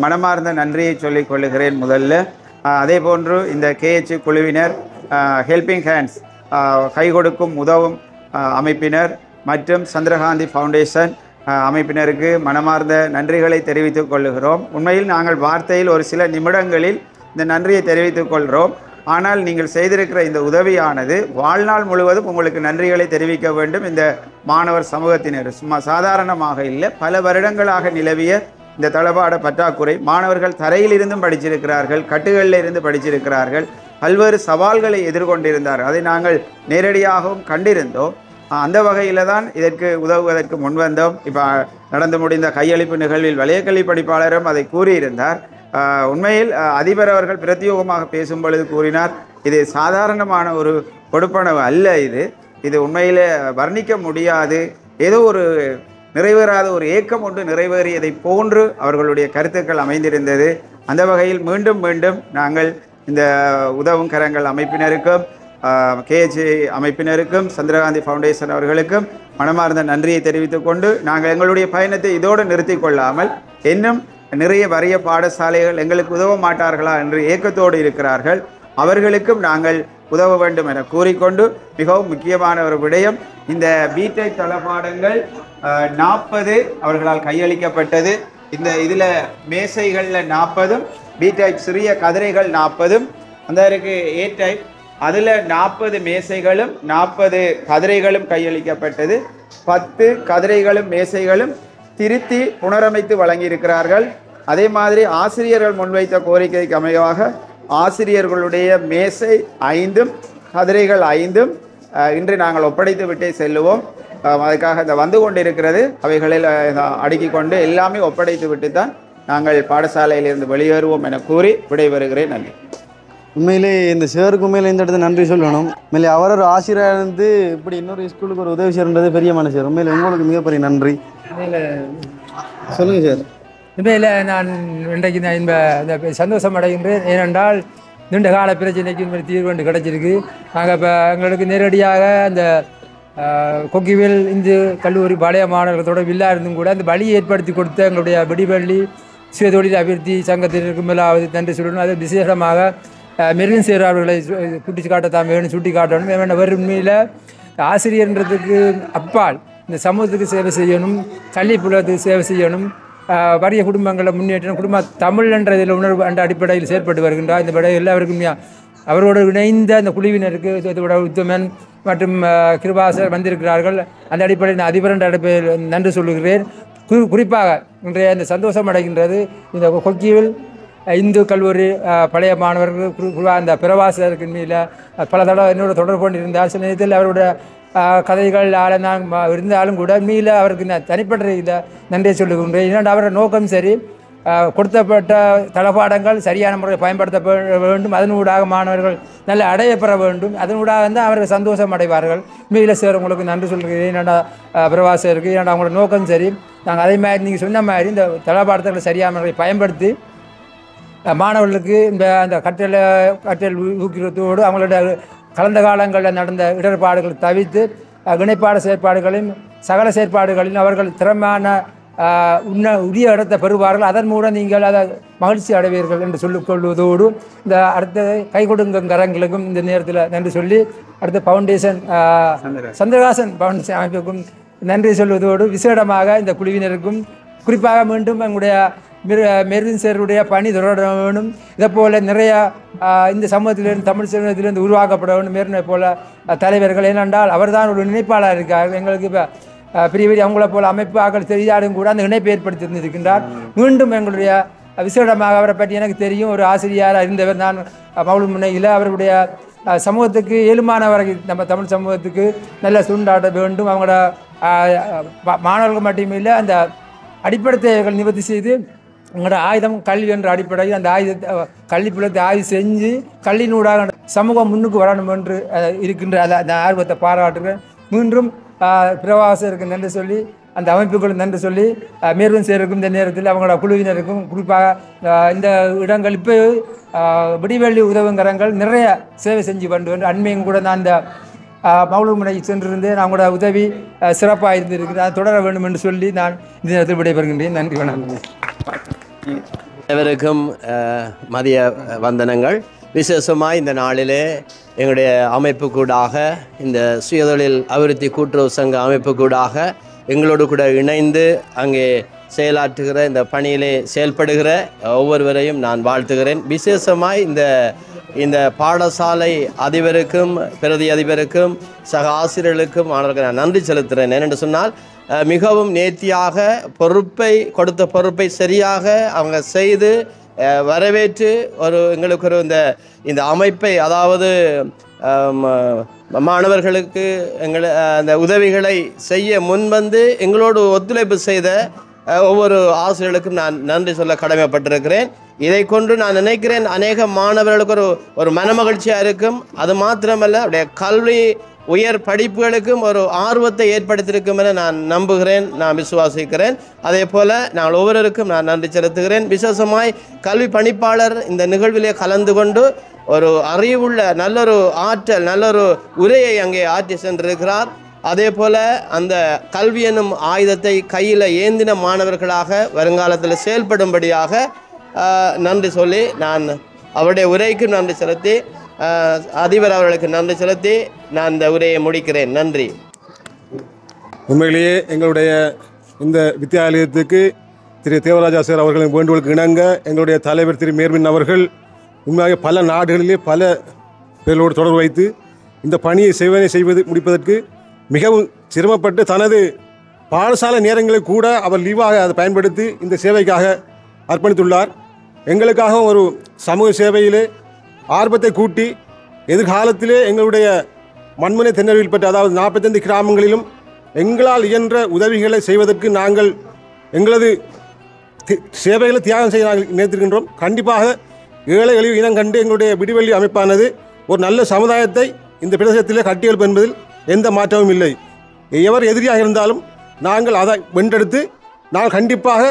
மனமார்ந்த நன்றியை சொல்லிக் கொள்ளுகிறேன் முதல்ல. அதே போன்று இந்த கேஎச் குழுவினர், ஹெல்பிங் ஹேண்ட்ஸ் கை கொடுக்கும் உதவும் அமைப்பினர் மற்றும் சந்திரகாந்தி ஃபவுண்டேஷன் அமைப்பினருக்கு மனமார்ந்த நன்றிகளை தெரிவித்துக் கொள்ளுகிறோம். உண்மையில் நாங்கள் வார்த்தையில் ஒரு சில நிமிடங்களில் இந்த நன்றியை தெரிவித்துக் கொள்கிறோம். ஆனால் நீங்கள் செய்திருக்கிற இந்த உதவியானது வாழ்நாள் முழுவதும் உங்களுக்கு நன்றிகளை தெரிவிக்க வேண்டும். இந்த மாணவர் சமூகத்தினர் சும்மா சாதாரணமாக இல்லை, பல வருடங்களாக நிலவிய இந்த தளபாட பற்றாக்குறை, மாணவர்கள் தரையிலிருந்தும் படிச்சிருக்கிறார்கள், கட்டுகளில் இருந்து படிச்சிருக்கிறார்கள், பல்வேறு சவால்களை எதிர்கொண்டிருந்தார்கள். அதை நாங்கள் நேரடியாகவும் கண்டிருந்தோம். அந்த வகையில் தான் இதற்கு உதவுவதற்கு முன்வந்தோம். இப்போ நடந்து முடிந்த கையளிப்பு நிகழ்வில் வலயக்கல்வி படிப்பாளரும் அதை கூறியிருந்தார். உண்மையில் அதிபர் அவர்கள் பிரத்யோகமாக பேசும் பொழுது கூறினார், இது சாதாரணமான ஒரு கொடுப்பனவு அல்ல, இது உண்மையில் வர்ணிக்க முடியாது, ஏதோ ஒரு நிறைவேறாத ஒரு ஏக்கம் ஒன்று நிறைவேறியதை போன்று அவர்களுடைய கருத்துக்கள் அமைந்திருந்தது. அந்த வகையில் மீண்டும் மீண்டும் நாங்கள் இந்த உதவும் கரங்கள் அமைப்பினருக்கும் கேஎச்சி அமைப்பினருக்கும் சந்திரகாந்தி ஃபவுண்டேஷன் அவர்களுக்கும் மனமார்ந்த நன்றியை தெரிவித்துக் கொண்டு நாங்கள் எங்களுடைய பயணத்தை இதோடு நிறுத்தி கொள்ளாமல் இன்னும் நிறைய வறிய பாடசாலைகள் எங்களுக்கு உதவ மாட்டார்களா என்று ஏக்கத்தோடு இருக்கிறார்கள். அவர்களுக்கும் நாங்கள் உதவ வேண்டும் என கூறிக்கொண்டு மிகவும் முக்கியமான ஒரு விடயம், இந்த பிடெக் தளபாடங்கள் 40 அவர்களால் கையளிக்கப்பட்டது. இந்த இதில் மேசைகளில் 40, பி டைப் சிறிய கதிரைகள் 40, அந்த இருக்கு ஏ டைப் அதில் 40 மேசைகளும் 40 கதிரைகளும் கையளிக்கப்பட்டது. 10 கதிரைகளும் மேசைகளும் திருத்தி புனரமைத்து வழங்கியிருக்கிறார்கள். அதே மாதிரி ஆசிரியர்கள் முன்வைத்த கோரிக்கைக்கு அமைவாக ஆசிரியர்களுடைய மேசை 5 கதிரைகள் 5 இன்று நாங்கள் ஒப்படைத்து விட்டே செல்லுவோம். அதுக்காக இந்த வந்து கொண்டிருக்கிறது அவைகளில் அடுக்கி கொண்டு எல்லாமே ஒப்படைத்து விட்டு தான் நாங்கள் பாடசாலையிலிருந்து வெளியேறுவோம் என கூறி விடைபெறுகிறேன். நன்றி. உண்மையிலே இந்த சேருக்கு உண்மையிலே இந்த இடத்துல நன்றி சொல்லணும். உண்மையிலே அவர் ஒரு ஆசிரியர் இருந்து இப்படி இன்னொரு ஸ்கூலுக்கு ஒரு உதவி செய்யறது பெரிய மனுஷர். உண்மையிலே உங்களுக்கு மிகப்பெரிய நன்றி. சொல்லுங்கள் சார். உண்மையில் நான் இன்றைக்கு இந்த சந்தோஷம் அடைகின்றேன். ஏனென்றால் நீண்ட கால பிரச்சனைக்கு தீர்வு ஒன்று கிடைச்சிருக்கு. நாங்கள் இப்போ எங்களுக்கு நேரடியாக அந்த கொக்கிவேல் இந்து கல்லூரி பழைய மாணவர்கள் தொடர்பில்லா இருந்தும் கூட அந்த வழியை ஏற்படுத்தி கொடுத்த எங்களுடைய விடிவள்ளி சுயதொழில் அபிவிருத்தி சங்கத்திற்கு மேலாவது நன்றி சொல்லணும். அது விசேஷமாக மெரின் சேர் அவர்களை சுட்டி காட்டத்தான் வேணும், சுட்டி காட்டணும். வேணும் வேறு உண்மையில் ஆசிரியர்ன்றதுக்கு அப்பால் இந்த சமூகத்துக்கு சேவை செய்யணும், கல்விப்புலத்துக்கு சேவை செய்யணும், வறிய குடும்பங்களை முன்னேற்றம், குடும்ப தமிழ் என்ற இதில் உணர்வு என்ற அடிப்படையில் செயற்பட்டு வருகின்றார். இந்த விட எல்லாருக்கும் அவரோடு இணைந்த அந்த குழுவினருக்கு உத்தமன் மற்றும் கிருபாசர் வந்திருக்கிறார்கள். அந்த அடிப்படையில் அதிபர் என்ற அடிப்படையில் நன்றி சொல்லுகிறேன். குறிப்பாக இன்றைய இந்த சந்தோஷம் அடைகின்றது இந்த கொக்கியில் இந்து கல்லூரி பழைய மாணவர்கள் அந்த பிரவாசருக்கு மீது பல தடவை என்னோட தொடர்பு கொண்டிருந்தால் சில நேரத்தில் அவருடைய கதைகள் நான் இருந்தாலும் கூட மீள அவருக்கு நான் தனிப்பட்ட இதை நன்றியை சொல்லுகின்றேன். ஏன்னா அவரோட நோக்கம் சரி, கொடுத்தப்பட்ட தளபாடங்கள் சரியான முறையில் பயன்படுத்த வேண்டும், அதனூடாக மாணவர்கள் நல்ல அடையப்பெற வேண்டும், அதனூடாக தான் அவர்கள் சந்தோஷம் அடைவார்கள். மீள சேர் உங்களுக்கு நன்றி சொல்கிறேன். என்னடா பிரவாசம் இருக்குது, ஏன்னா அவங்களோட நோக்கம் சரி. நாங்கள் அதே மாதிரி நீங்கள் சொன்ன மாதிரி இந்த தளபாடத்தை சரியான முறையில் பயன்படுத்தி மாணவர்களுக்கு இந்த அந்த கற்றல் ஊக்குவித்தோடு அவங்களோட கடந்த காலங்களில் நடந்த இடர்பாடுகள் தவிர்த்து இணைப்பாடு செயற்பாடுகளையும் சகல செயற்பாடுகளிலும் அவர்கள் திறமையான உரிய இடத்தை பெறுவார்கள். அதன் மூலம் நீங்கள் அதை மகிழ்ச்சி அடைவீர்கள் என்று சொல்லிக்கொள்வதோடு இந்த அடுத்த கை கொடுங்க கரங்களுக்கும் இந்த நேரத்தில் நன்றி சொல்லி அடுத்த ஃபவுண்டேஷன் சந்திரகாசன் ஃபவுண்டேஷன் அமைப்புக்கும் நன்றி சொல்வதோடு விசேடமாக இந்த குழுவினருக்கும் குறிப்பாக மீண்டும் எங்களுடைய மெரின் சேருடைய பணி தொடர வேணும். இதை போல் நிறைய இந்த சமூகத்திலிருந்து தமிழ் சமூகத்திலிருந்து உருவாக்கப்பட வேண்டும். மெரினை போல தலைவர்கள் ஏனென்றால் அவர் தான் ஒரு நினைப்பாளர் இருக்கார். எங்களுக்கு இப்போ பெரிய பெரிய அவங்கள போல அமைப்பாக்கள் தெரியாடும் கூட அந்த இணைப்பை ஏற்படுத்தி இருந்திருக்கின்றார். மீண்டும் எங்களுடைய விசேடமாக அவரை பற்றி எனக்கு தெரியும். ஒரு ஆசிரியராக இருந்தவர் நான் மவுல் முன்னையில். அவருடைய சமூகத்துக்கு ஏழுமான வரைக்கும் நம்ம தமிழ் சமூகத்துக்கு நல்ல சூண்டாட வேண்டும். அவங்களோட மாணவர்கள் மட்டுமே இல்லை, அந்த அடிப்படை தேவைகள் நிவர்த்தி செய்து உங்களோட ஆயுதம் கல்வி என்ற அடிப்படையில் அந்த கல்விப்புலத்தை ஆய்வு செஞ்சு கல்வியினூடாக சமூகம் முன்னுக்கு வரணும் என்று இருக்கின்ற அந்த ஆர்வத்தை பாராட்டுகிறேன். மீண்டும் பிரவாசருக்கு நன்றி சொல்லி அந்த அமைப்புகளும் நன்றி சொல்லி மேற்கும் சேருக்கும் இந்த நேரத்தில் அவங்களோட குழுவினருக்கும் குறிப்பாக இந்த இடங்கள் இப்போ விடிவெள்ளி உதவுங்கரங்கள் நிறைய சேவை செஞ்சு கொண்டு அண்மையும் கூட நான் இந்த மவுளுமுனை சென்றிருந்தேன். அவங்களோட உதவி சிறப்பாக இருந்திருக்கிறது. அதை தொடர வேண்டும் என்று சொல்லி நான் இந்த நேரத்தில் விடைபெறுகின்றேன். நன்றி, வணக்கம். அனைவருக்கும் மதிய வந்தனங்கள். விசேஷமாக இந்த நாளிலே எங்களுடைய அமைப்புக்கூடாக இந்த சுயதொழில் அபிவிருத்தி கூட்டுறவு சங்க அமைப்புக்கூடாக எங்களோடு கூட இணைந்து அங்கே செயலாற்றுகிற இந்த பணியிலே செயல்படுகிற ஒவ்வொருவரையும் நான் வாழ்த்துகிறேன். விசேஷமாய் இந்த பாடசாலை அதிபருக்கும் பிரதி அதிபருக்கும் சக ஆசிரியர்களுக்கும் மாணவர்களுக்கு நான் நன்றி செலுத்துகிறேன். ஏனென்று சொன்னால் மிகவும் நேர்த்தியாக கொடுத்த பொறுப்பை சரியாக அவங்க செய்து வரவேற்று எங்களுக்கு ஒரு இந்த அமைப்பை, அதாவது மாணவர்களுக்கு அந்த உதவிகளை செய்ய முன்வந்து எங்களோடு ஒத்துழைப்பு செய்த ஒவ்வொரு ஆசிரியர்களுக்கும் நான் நன்றி சொல்ல கடமைப்பட்டிருக்கிறேன். இதை கொண்டு நான் நினைக்கிறேன் அநேக மாணவர்களுக்கு ஒரு மனமகிழ்ச்சியாக இருக்கும். அது மாத்திரமல்ல அவருடைய கல்வி உயர் படிப்புகளுக்கும் ஒரு ஆர்வத்தை ஏற்படுத்தியிருக்கும் என நான் நம்புகிறேன், நான் விசுவாசிக்கிறேன். அதே போல் நாங்கள் ஒவ்வொருவருக்கும் நான் நன்றி செலுத்துகிறேன். விசேஷமாய் கல்வி பணிப்பாளர் இந்த நிகழ்விலே கலந்து கொண்டு ஒரு அறிவுள்ள நல்லொரு ஆற்றல் நல்லொரு உரையை அங்கே ஆற்றி சென்றிருக்கிறார். அதே போல் அந்த கல்வி எனும் ஆயுதத்தை கையில் ஏந்தின மாணவர்களாக வருங்காலத்தில் செயல்படும்படியாக நன்றி சொல்லி நான் அவருடைய உரைக்கு நன்றி செலுத்தி அதிபர் அவர்களுக்கு நன்றி செலுத்தி நான் இந்த உரையை முடிக்கிறேன். நன்றி. உண்மையிலேயே எங்களுடைய இந்த வித்தியாலயத்துக்கு திரு தேவராஜா சார் அவர்களின் வேண்டுகோளுக்கு இணங்க எங்களுடைய தலைவர் திரு மேர்வின் அவர்கள் உண்மையாக பல நாடுகளிலே பல பேர்களோடு தொடர்பு வைத்து இந்த பணியை செய்வது முடிப்பதற்கு மிகவும் சிரமப்பட்டு தனது பாடசாலை நேரங்களை கூட அவர் லீவாக அதை பயன்படுத்தி இந்த சேவைக்காக அர்ப்பணித்துள்ளார். எங்களுக்காக ஒரு சமூக சேவையிலே ஆர்வத்தை கூட்டி எதிர்காலத்திலே எங்களுடைய மண்முனை தென்னறிவில் பெற்ற அதாவது 45 கிராமங்களிலும் எங்களால் இயன்ற உதவிகளை செய்வதற்கு நாங்கள் எங்களது சேவைகளை தியாகம் செய்ய நாங்கள் நினைத்திருக்கின்றோம். கண்டிப்பாக ஏழை எளிய இனம் கண்டு எங்களுடைய விடிவெள்ளி அமைப்பானது ஒரு நல்ல சமுதாயத்தை இந்த பிரதேசத்திலே கட்டியெழுப்பு என்பதில் எந்த மாற்றமும் இல்லை. எவர் எதிரியாக இருந்தாலும் நாங்கள் அதை வென்றெடுத்து நாங்கள் கண்டிப்பாக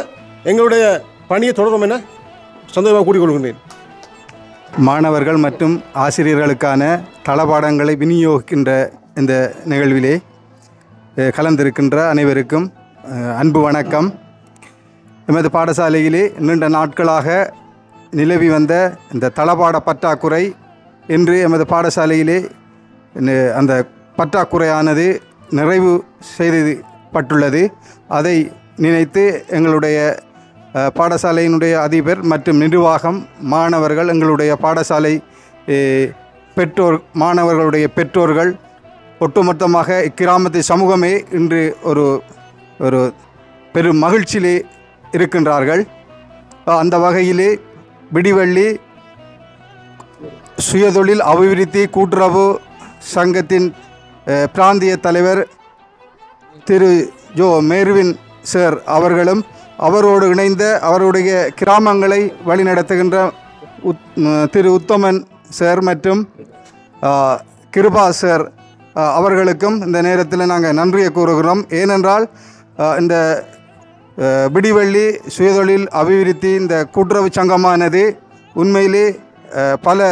எங்களுடைய பணியை தொடரும் என சொந்தமாக கூறிக்கொள்கின்றேன். மாணவர்கள் மற்றும் ஆசிரியர்களுக்கான தளபாடங்களை விநியோகிக்கின்ற இந்த நிகழ்விலே கலந்திருக்கின்ற அனைவருக்கும் அன்பு வணக்கம். எமது பாடசாலையிலே நீண்ட நாட்களாக நிலவி வந்த இந்த தளபாட பற்றாக்குறை இன்று எமது பாடசாலையிலே அந்த பற்றாக்குறையானது நிறைவு செய்யப்பட்டுள்ளது. அதை நினைத்து எங்களுடைய பாடசாலையினுடைய அதிபர் மற்றும் நிர்வாகம், மாணவர்கள், எங்களுடைய பாடசாலை மாணவர்களுடைய பெற்றோர்கள், ஒட்டுமொத்தமாக இக்கிராமத்து சமூகமே இன்று ஒரு பெரும் மகிழ்ச்சியிலே இருக்கின்றார்கள். அந்த வகையிலே விடிவள்ளி சுயதொழில் அபிவிருத்தி கூட்டுறவு சங்கத்தின் பிராந்திய தலைவர் திரு ஜோ மேர்வின் சார் அவர்களும் அவரோடு இணைந்த அவருடைய கிராமங்களை வழிநடத்துகின்ற திரு உத்தமன் சார் மற்றும் கிருபா சார் அவர்களுக்கும் இந்த நேரத்தில் நாங்கள் நன்றியை கூறுகிறோம். ஏனென்றால் இந்த விடிவள்ளி சுயதொழில் அபிவிருத்தி இந்த கூட்டுறவு சங்கமானது உண்மையிலே பல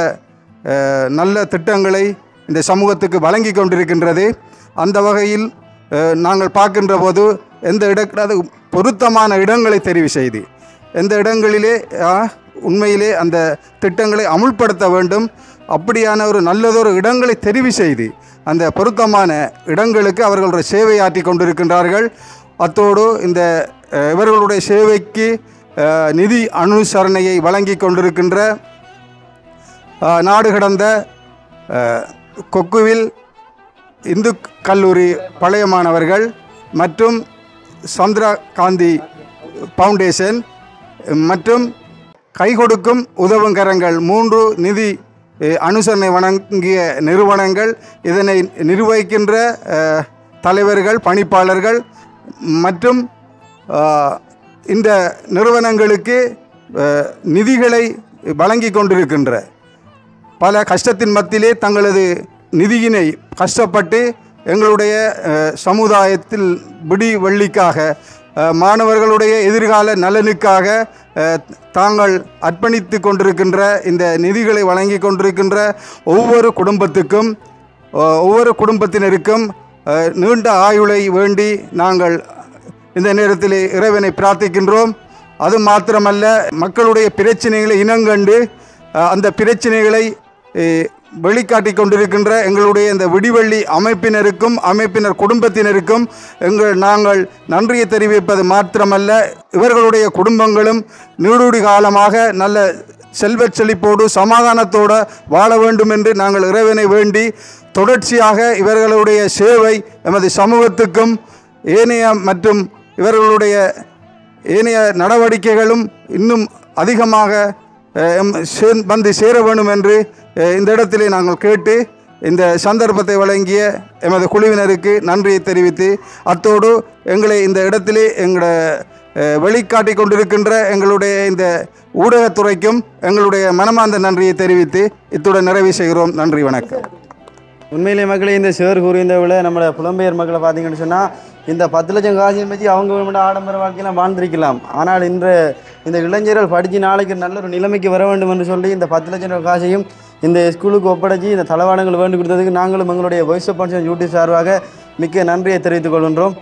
நல்ல திட்டங்களை இந்த சமூகத்துக்கு வழங்கி கொண்டிருக்கின்றது. அந்த வகையில் நாங்கள் பார்க்கின்ற போது எந்த இடக்கூடாது பொருத்தமான இடங்களை தெரிவு செய்து எந்த இடங்களிலே உண்மையிலே அந்த திட்டங்களை அமுல்படுத்த வேண்டும், அப்படியான ஒரு நல்லதொரு இடங்களை தெரிவு செய்து அந்த பொருத்தமான இடங்களுக்கு அவர்களுடைய சேவையாற்றி கொண்டிருக்கின்றார்கள். அத்தோடு இந்த இவர்களுடைய சேவைக்கு நிதி அனுசரணையை வழங்கி கொண்டிருக்கின்ற நாடு கடந்த கொக்குவில் இந்து கல்லூரி பழைய மாணவர்கள் மற்றும் சந்திரா காந்தி ஃபவுண்டேஷன் மற்றும் கை கொடுக்கும் உதவுங்கரங்கள் 3 நிதி அனுசரணை வழங்கிய நிறுவனங்கள், இதனை நிர்வகிக்கின்ற தலைவர்கள், பணிப்பாளர்கள் மற்றும் இந்த நிறுவனங்களுக்கு நிதிகளை வழங்கி கொண்டிருக்கின்ற பல கஷ்டத்தின் மத்தியிலே தங்களது நிதியினை கஷ்டப்பட்டு எங்களுடைய சமுதாயத்தில் விடிவெள்ளிக்காக மாணவர்களுடைய எதிர்கால நலனுக்காக தாங்கள் அர்ப்பணித்து கொண்டிருக்கின்ற இந்த நிதிகளை வழங்கி கொண்டிருக்கின்ற ஒவ்வொரு குடும்பத்தினருக்கும் நீண்ட ஆயுளை வேண்டி நாங்கள் இந்த நேரத்தில் இறைவனை பிரார்த்திக்கின்றோம். அது மாத்திரமல்ல, மக்களுடைய பிரச்சனைகளை இனங்கண்டு அந்த பிரச்சனைகளை வெளிக்காட்டி கொண்டிருக்கின்ற எங்களுடைய இந்த விடிவெள்ளி அமைப்பினர் குடும்பத்தினருக்கும் நாங்கள் நன்றியை தெரிவிப்பது மாத்திரமல்ல, இவர்களுடைய குடும்பங்களும் நீடூடி காலமாக நல்ல செல்வச் செழிப்போடு சமாதானத்தோடு வாழ வேண்டும் என்று நாங்கள் இறைவனை வேண்டி தொடர்ச்சியாக இவர்களுடைய சேவை எமது சமூகத்துக்கும் மற்றும் இவர்களுடைய ஏனைய நடவடிக்கைகளும் இன்னும் அதிகமாக வந்து சேர வேண்டும் என்று இந்த இடத்திலே நாங்கள் கேட்டு இந்த சந்தர்ப்பத்தை வழங்கிய எமது குழுவினருக்கு நன்றியை தெரிவித்து, அத்தோடு எங்களை இந்த இடத்திலே எங்களை வெளிக்காட்டி கொண்டிருக்கின்ற எங்களுடைய இந்த ஊடகத்துறைக்கும் எங்களுடைய மனமார்ந்த நன்றியை தெரிவித்து இத்துடன் நிறைவு செய்கிறோம். நன்றி, வணக்கம். உண்மையிலே மக்களே, இந்த சேர் கூறியதை விட நம்மளோட புலம்பெயர் மக்களை பார்த்தீங்கன்னு சொன்னால் இந்த 10 லட்சம் காசையும் வச்சு அவங்க ஆடம்பர வாழ்க்கையெல்லாம் வாழ்ந்திருக்கலாம். ஆனால் இன்று இந்த இளைஞர்கள் படித்து நாளைக்கு நல்ல ஒரு நிலைமைக்கு வர வேண்டும் என்று சொல்லி இந்த 10 லட்சம் காசையும் இந்த ஸ்கூலுக்கு ஒப்படைச்சி இந்த தளவாடங்கள் வேண்டி கொடுத்ததுக்கு நாங்களும் எங்களுடைய வாய்ஸ் ஆஃப் பன்ஷன் யூடியூப் சார்பாக மிக்க நன்றியை தெரிவித்துக் கொள்கின்றோம்.